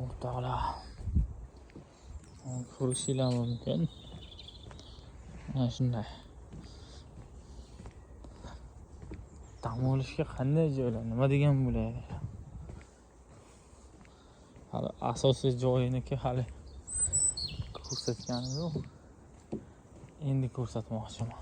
o'rtoqlar, ko'rishinglar mumkin. Mana shunday. Dam olishga qanday joylar, nima degan bo'ladi? Hali asosiy joyiniki hali ko'rsatganim yo'q. Endi ko'rsatmoqchiman.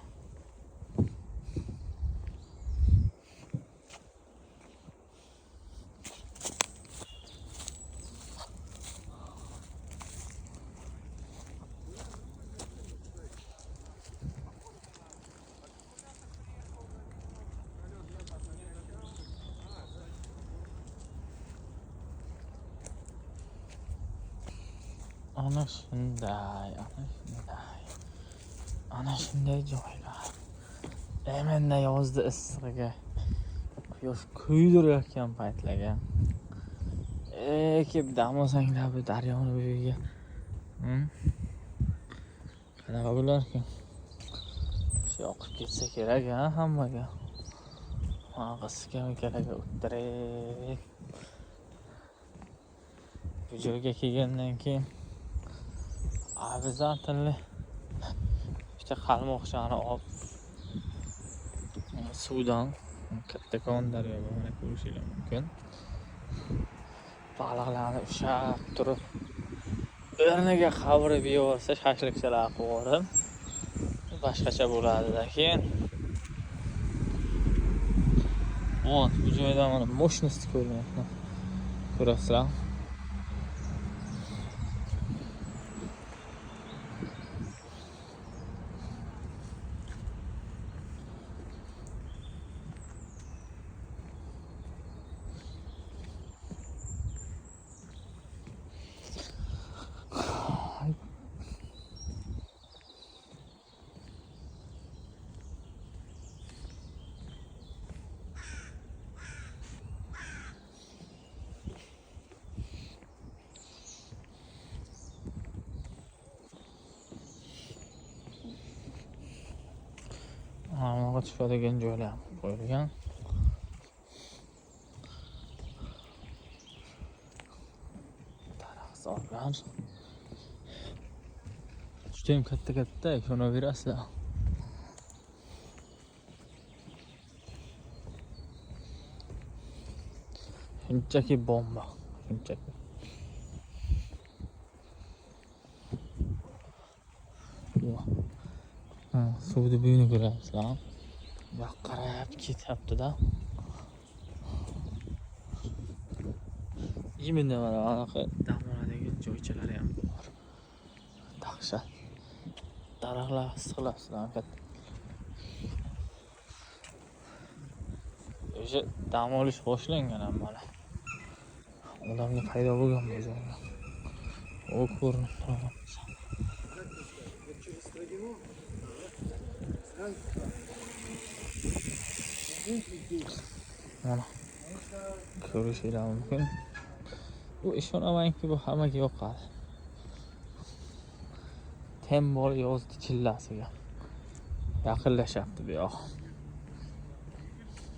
Ana shunday joylar. Menda yozda issig'iga quyosh kuydirayotgan paytlarga kelib dam olsanglar bu daryoni bo'yiga. Qanaqa bo'larkan? Shu yoqib ketsa kerak hammaga. Qizga kerak o'ttiray. Bu joyga kelgandan keyin обязательно bitta qalmoqchani olib suvdan kattakon daryoga mana ko'rishinglar mumkin. Baliqlarni ushlab turib o'rniga qavirib yeyorsa, shashlikchalar qilib boshqacha bo'ladi-da. Keyin bu joyda mana mo'shnosti ko'ryapman. Ko'rasizlar? Hammaga tushadigan joylar qo'yilgan. Daraxtzorlar. Juda ham katta, ko'raverasizlar. Shunchaki bomba, shunchaki. Suvni buyini ko'rasizlar. Qarab ketyapti-da. Imенно mana anaqa dam oladigan joychalar ham bor. Dahshat. Daraxtlar issiqlabsizlar katta. O'sha dam olish boshlangan ham mana. Odamga paydo bo'lgan bu joyda. O ko'rinib turadi. Mana ko'rishinglar mumkin. Bu ishonamanki bu hammaga yoqadi. Tem bor yozdi chillasiga. Yaqinlashyapti bu yoq.